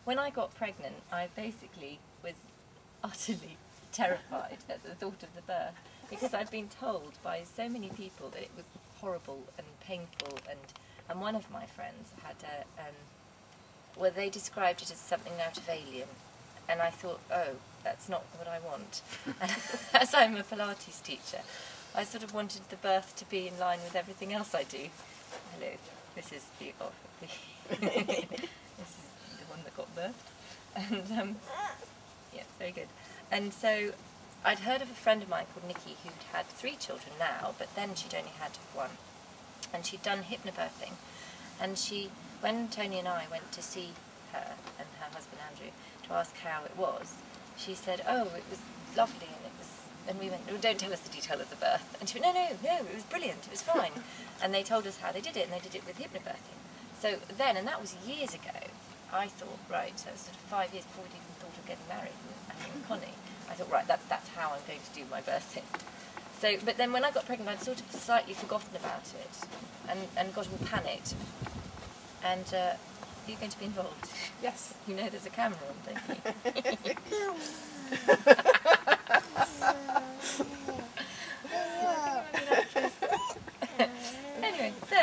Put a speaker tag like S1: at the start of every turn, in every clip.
S1: When I got pregnant, I basically was utterly terrified at the thought of the birth, because I'd been told by so many people that it was horrible and painful, and one of my friends had they described it as something out of Alien, and I thought, oh, that's not what I want. And as I'm a Pilates teacher, I sort of wanted the birth to be in line with everything else I do. Hello, this is the this is the one that got birthed, and yeah, it's very good. And so I'd heard of a friend of mine called Nikki who'd had 3 children now, but then she'd only had 1, and she'd done hypnobirthing, and when Tony and I went to see her and her husband Andrew to ask how it was, she said, oh, it was lovely, and we went, well, don't tell us the detail of the birth. And she went, no, it was brilliant, it was fine. And they told us how they did it, and they did it with hypnobirthing. So then, and that was years ago, I thought, right, so it was sort of 5 years before we'd even thought of getting married and having Connie. I thought, right, that's how I'm going to do my birthing. So, but then when I got pregnant, I'd sort of slightly forgotten about it, and got all panicked. And are you going to be involved?
S2: Yes.
S1: You know there's a camera on, don't you? Anyway, so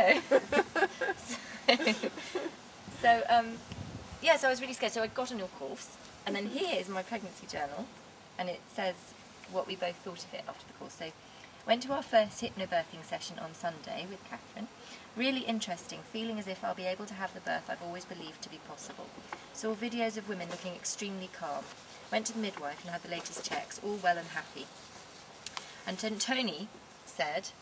S1: I was really scared. So I got on your course, and then here is my pregnancy journal, and it says what we both thought of it after the course. So, went to our first hypnobirthing session on Sunday with Katharine. Really interesting, feeling as if I'll be able to have the birth I've always believed to be possible. Saw videos of women looking extremely calm. Went to the midwife and had the latest checks, all well and happy. And then Tony said,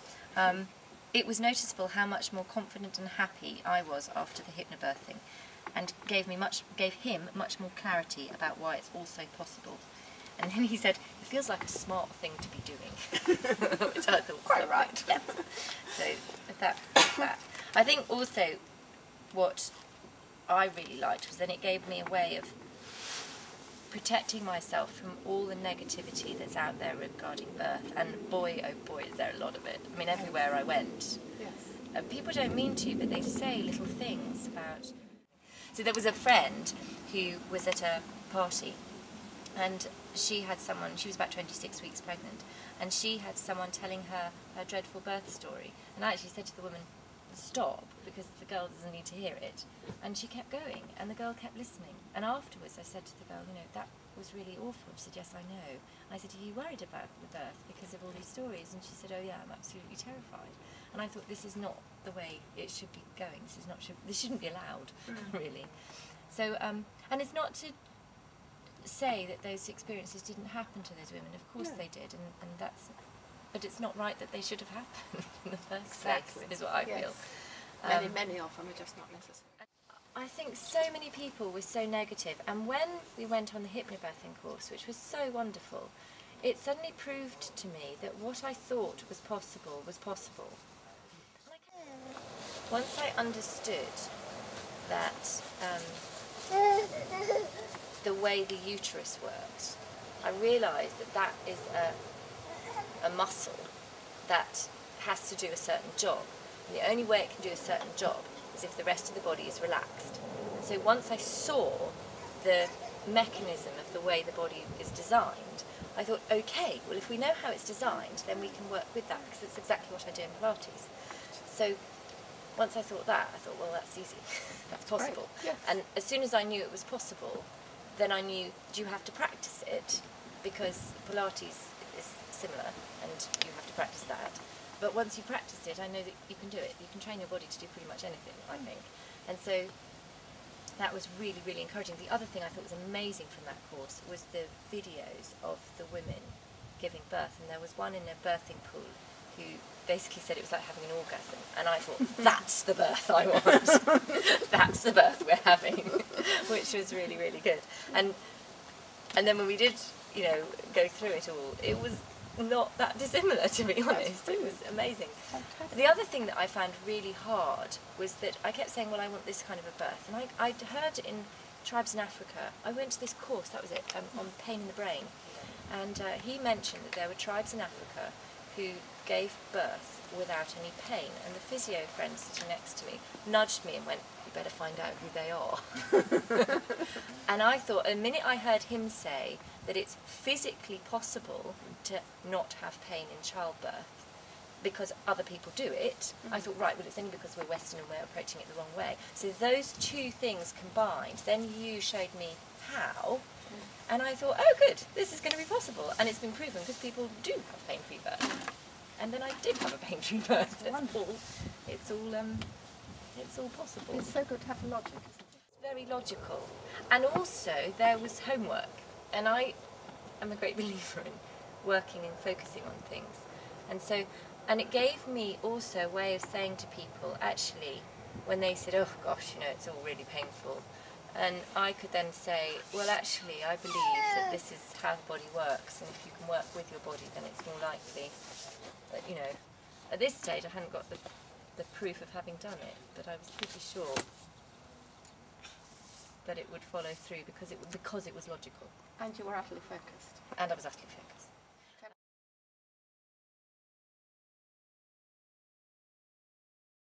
S1: it was noticeable how much more confident and happy I was after the hypnobirthing, and gave him much more clarity about why it's also possible. And then he said, it feels like a smart thing to be doing, which I thought
S2: quite right.
S1: Yes. So that. I think also what I really liked was then it gave me a way of protecting myself from all the negativity that's out there regarding birth, and boy, oh boy, is there a lot of it. I mean, everywhere I went,
S2: yes.
S1: People don't mean to, but they say little things about... So there was a friend who was at a party, and she had someone, she was about 26 weeks pregnant, and she had someone telling her a dreadful birth story, and I actually said to the woman, stop, because the girl doesn't need to hear it. And she kept going, and the girl kept listening. And afterwards I said to the girl, you know, that was really awful. She said, yes, I know. And I said, are you worried about the birth because of all these stories? And she said, oh yeah, I'm absolutely terrified. And I thought, this is not the way it should be going. This shouldn't be allowed, really. So, and it's not to say that those experiences didn't happen to those women. Of course they did, and that's... But it's not right that they should have happened in the first place, is what I feel.
S2: Many of them are just not necessary.
S1: I think so many people were so negative, and when we went on the hypnobirthing course, which was so wonderful, it suddenly proved to me that what I thought was possible was possible. Once I understood that the way the uterus works, I realised that that is a muscle that has to do a certain job. And the only way it can do a certain job is if the rest of the body is relaxed. And so once I saw the mechanism of the way the body is designed, I thought, okay, well if we know how it's designed, then we can work with that, because it's exactly what I do in Pilates. So once I thought that, I thought, well, that's easy, that's possible.
S2: Yes.
S1: And as soon as I knew it was possible, then I knew, do you have to practice it? Because Pilates is similar, and you have to practice that. But once you practice it, I know that you can do it. You can train your body to do pretty much anything, I think. And so that was really, really encouraging. The other thing I thought was amazing from that course was the videos of the women giving birth. And there was one in a birthing pool who basically said it was like having an orgasm. And I thought, that's the birth I want. That's the birth we're having, which was really, really good. And then when we did, you know, go through it all, it was not that dissimilar, to be honest. It was amazing. Fantastic. The other thing that I found really hard was that I kept saying, well, I want this kind of a birth. And I'd heard in tribes in Africa, I went to this course, that was it, on pain in the brain. And he mentioned that there were tribes in Africa who gave birth without any pain, and the physio friend sitting next to me nudged me and went, "You better find out who they are." And I thought, the minute I heard him say that it's physically possible to not have pain in childbirth because other people do it, I thought, right, well, it's only because we're Western and we're approaching it the wrong way. So those two things combined, then you showed me how, and I thought, oh good, this is going to be possible. And it's been proven because people do have pain-free birth. And then I did have a pain-free birth. It's all possible.
S2: It's so good to have logic, isn't it?
S1: It's very logical. And also there was homework, and I am a great believer in working and focusing on things. And it gave me also a way of saying to people, actually, when they said, oh gosh, it's all really painful, and I could then say, well, actually, I believe that this is how the body works, and if you can work with your body, then it's more likely that, at this stage I hadn't got the proof of having done it, but I was pretty sure that it would follow through because it was logical.
S2: And you were utterly focused.
S1: And I was utterly focused.